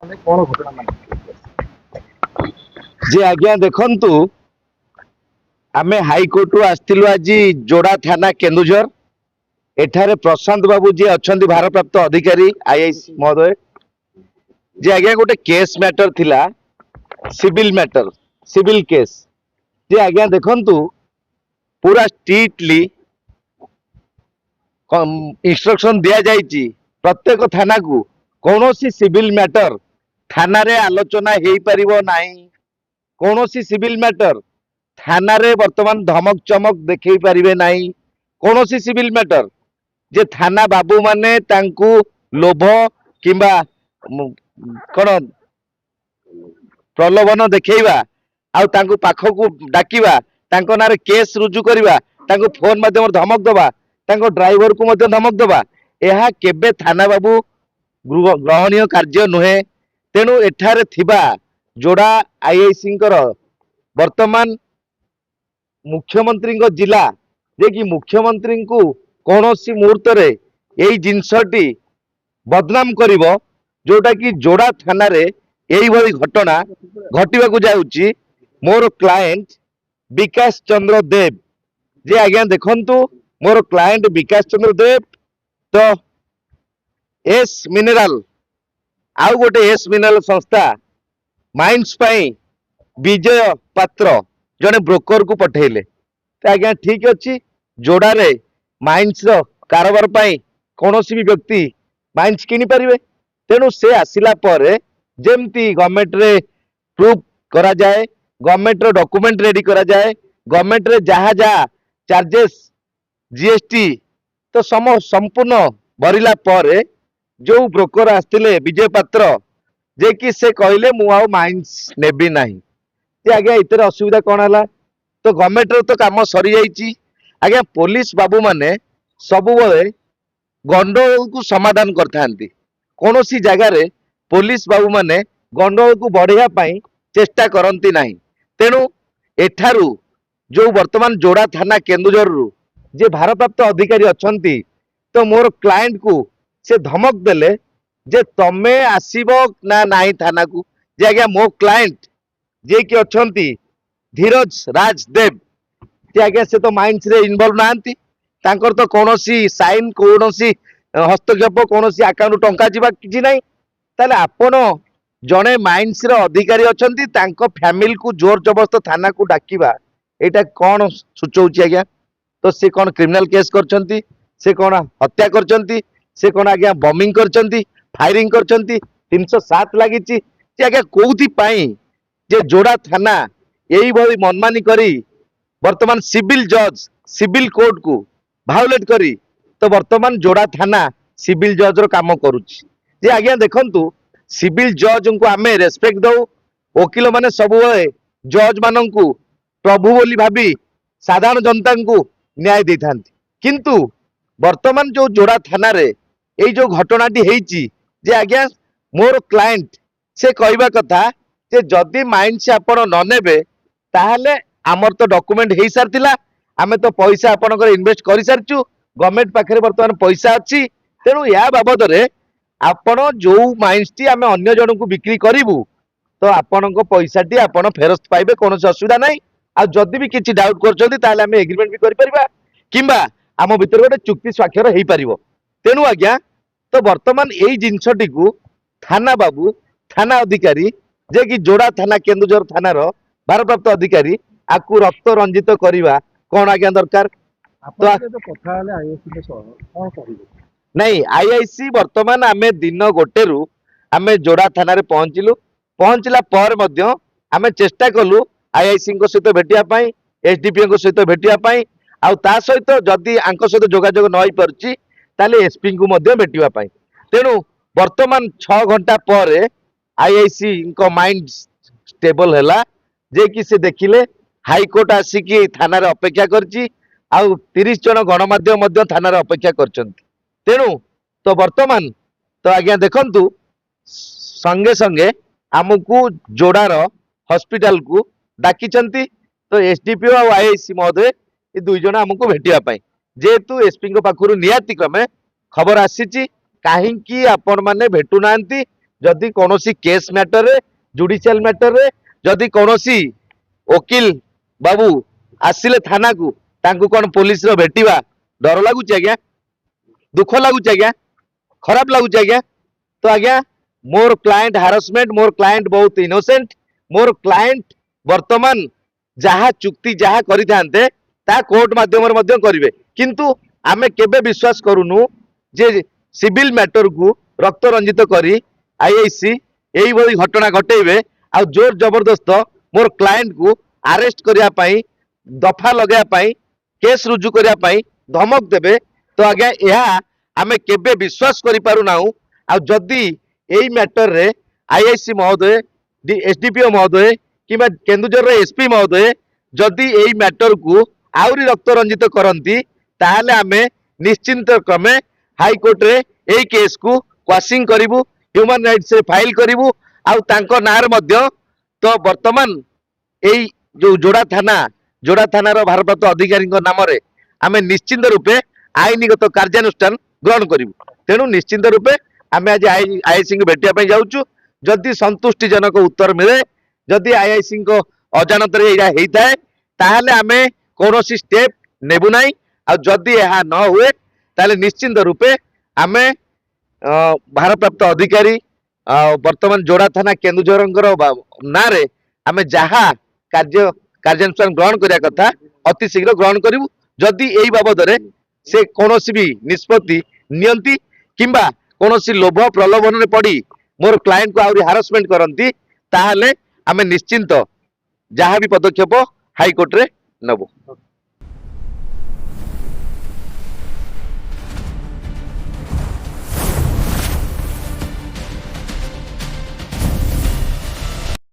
कौन घटना मान जे आज्ञा देखंतु आमे हाईकोर्ट रु आस्तिलु आज जोड़ा थाना केन्दुझर एठारे प्रशांत बाबू जी अछंती भारप्राप्त अधिकारी आईआईसी महोदय जे आज्ञा गोटे केस मैटर थिला सिविल मैटर सिविल केस जे आज्ञा देखंतु पूरा स्ट्रिक्टली इंस्ट्रक्शन दिया जाइछि प्रत्येक थाना को कौनसी सिविल मैटर थाना रे आलोचना हेई परिबो नाही कौनसी सिविल मैटर थाना रे वर्तमान धमक चमक देखई पारिबे नाही कौनसी सिविल मैटर जे थाना बाबू माने तांकू लोभ किंबा कौन प्रलोभन देखैबा आउ तांकू पाखकू डाकिबा तांको नारे केस रुजु करिबा तांको फोन माध्यम धमक दबा तांको ड्राइवर को मध्य धमक दबा एहा केबे थाना बाबू ग्रहणीय कार्य नुहे तेणु एठारे थिबा जोड़ा आईआईसी वर्तमान मुख्यमंत्री जिला जे कि मुख्यमंत्री को कौनसी मुहूर्त रे यही जिनसटी बदनाम करिवो जोटा कि जोड़ा थाना रे यही भली घटना घटिबा जाउची मोर क्लाएंट विकास चंद्र देव जे आज्ञा देखंतु मोर क्लाएंट विकास चंद्र देव तो एस मिनरल आउ गोटे एस मिनरल संस्था माइंस पाई विजय पात्र जने ब्रोकर को पठेले तो आज्ञा ठीक अच्छी जोड़े माइंस कारोबार पाई कौनसी भी व्यक्ति माइंस किनी पारिबे तेणु से आसिला पर जेमती गवर्नमेंट रे प्रूफ करा जाए गवर्नमेंट रो डॉक्यूमेंट रेडी करा जाए गवर्नमेंट रे जहा जहा चार्जेस जीएसटी तो संपूर्ण भरिला पर जो ब्रोकर आस्तिले विजय पात्र जे कि से कहले मु आउ माइंस नेबी नाही जे आज्ञा इतर असुविधा कौन है तो गवर्नमेंट तो काम सरी जाइए आज्ञा पुलिस बाबू माने सबु बेले गंडगोल को समाधान करथांती कौन सी जगार पुलिस बाबू माने गंडगोल को बढ़िया पाई चेष्टा करती नहीं तेणु एठारू जो वर्तमान जोड़ा थाना केन्दुझर रु जे भारप्राप्त अधिकारी अछंती तो मोर क्लाएंट को से धमक देले जे तमे आसीबो ना नाही थाना को जे आज्ञा मो क्लाएंट जे कि अछंती धीरज राज देव जे आज्ञा से तो माइंस रे इन्वॉल्व नांती तांकर तो कौनसी साइन कौनसी हस्तक्षेप कौनसी अकाउंट टंका जीवा किछि नाही ताले आपण जने माइंस रो अधिकारी अछंती तांको फैमिली को जोर जबरदस्त थाना को डाकिबा एटा कौन सूचौछि आज्ञा तो से कौन क्रिमिनल केस करछंती से कौन हत्या करछंती से कौन आज्ञा बॉम्बिंग करछंती फायरिंग करछंती 307 लागिछि जे आज्ञा कोउथि पाई जे जोड़ा थाना यही भली मनमानी करी वर्तमान सिविल जज सिविल कोर्ट को भायोलेट करी तो वर्तमान जोड़ा थाना सिविल जज रो काम करूछि जे आज्ञा देखंतु सिविल जज को आमे रेस्पेक्ट दउ वकील माने सब जज माननकु प्रभु बोली भाबी साधारण जनता को न्याय दे थांती किंतु वर्तमान जो जोड़ा थाना रे यही जो घटनाटी हेची जे आज्ञा मोर क्लाएंट से कहवा कथा जे जदि माइंड से आपण न नेबे ताहले आमर तो डॉक्यूमेंट हेई सारथिला आमे तो पैसा आपनकर इन्वेस्ट करि सारचु गवर्नमेंट पाखरे वर्तमान पैसा अछि तेणु या बाबद रे आपण जो माइंस टी आमे अन्य जन को बिक्री करिवु तो आपनको पैसा टी आपण फेरस्त पाइबे कोनोसी असुविधा नाही आ जदि भी किछि डाउट करछथि ताहले आमे एग्रीमेंट भी करि परिबा किंबा आम भितर गोटे चुक्ति स्वाक्षर हेई परिबो तेणु आज्ञा तो वर्तमान एई जिंसटी को थाना बाबू थाना अधिकारी जे कि जोड़ा थाना केन्दुझर थाना रो भारप्राप्त अधिकारी आकु रक्त रंजित करिवा कोन आज्ञा दरकार तो जो कथा हले आईएससी के कौन करिवे नहीं आईआईसी वर्तमान आमे दिन गोटे रु आमे जोड़ा थाना रे पहुंचला पर मध्य आमे चेष्टा कलु आईआईसी को सहित भेटिया पाई एसडीपीओ को सहित भेटिया पाई आउ ता सहित जदि आंक सहित जोगाजोग न होई परची ताले एसपी को मध्य भेटिया पाई तेणु वर्तमान 6 घंटा पर आईआईसी को माइंड स्टेबल हैला जे कि से देखिले हाईकोर्ट आसिकी थाना रे अपेक्षा करची आउ 30 जन गणमाध्यम मध्य थाना रे अपेक्षा करचंती तेणु तो वर्तमान तो आज्ञा देखंतु संगे संगे आमको जोड़ार हॉस्पिटल को डाकिचंती तो एसडीपीओ और आईआईसी महोदय ये दुई जन आमको भेटिया पाई जेहेतु एसपी पाखरु नियाती क्रमे खबर आसीची काहींकी आपण माने भेटु नांती जदि कौनसी केस मैटर रे जुडिशियल मैटर रे जदि कौनसी वकील बाबू आसिले थाना को तांकु कौन पुलिस रो भेटिबा डर लागुच आज्ञा दुख लागुच आज्ञा खराब लागुच आज्ञा तो आज्ञा मोर क्लाएंट हारासमेंट मोर क्लाएंट बहुत इनोसेंट मोर क्लाएंट वर्तमान जहा चुक्ति जहा करि थांते ता कोर्ट माध्यम रे मध्य करिवे किंतु आमे केबे विश्वास करूनु जे सिविल मैटर को रक्त रंजित करी आईआईसी यही भली घटना घटेबे आ जोर जबरदस्त मोर क्लाएंट को अरेस्ट करिया पई दफा लगाया पई केस रुजु करिया पई धमक देबे तो आज्ञा यह आमे केबे विश्वास करि पारु नाउ आ जदी एई मैटर रे आईआईसी महोदय एसडीपीओ महोदय किबा केन्दुझर रे एसपी महोदय जदी एई मैटर को आउरी रक्त रंजित करंती ताहले आमे निश्चिंत क्रमे हाई कोर्ट रे एई केस को क्वाशिंग करिवु ह्यूमन राइट्स रे फाइल करिवु आ तांको नार मध्य तो वर्तमान एई जो जोड़ा थाना रो भारप्राप्त अधिकारी नाम रे आमे निश्चिंत रूपे आईनगत कार्यानुष्ठान ग्रहण करिवु तेणु निश्चिंत रूपे आमे आज आईआईसी को भेटिया पई जाउचु जदि संतुष्टिजनक उत्तर मिले जदि आईआईसी को अजानत रे एइरा हेइताए ताहले आमे कोनोसी स्टेप नेबु नाही आ जदि एहा न हुए ताले निश्चिंत रूपे आमे भारप्राप्त अधिकारी वर्तमान जोड़ा थाना केन्दुझरंकर ना रे आमे जहा कार्यानुष्ठान ग्रहण करिया कथा अति शीघ्र ग्रहण करिवु जदि एई बाबद रे से कोनोसी भी निष्पत्ति नियंती किंबा कोनोसी लोभ प्रलोभन रे पड़ी मोर क्लाएंट को आउरी हारासमेंट करंती ताहले आमे निश्चिंत जहा भी पदक्षेप हाई कोर्ट रे नबो।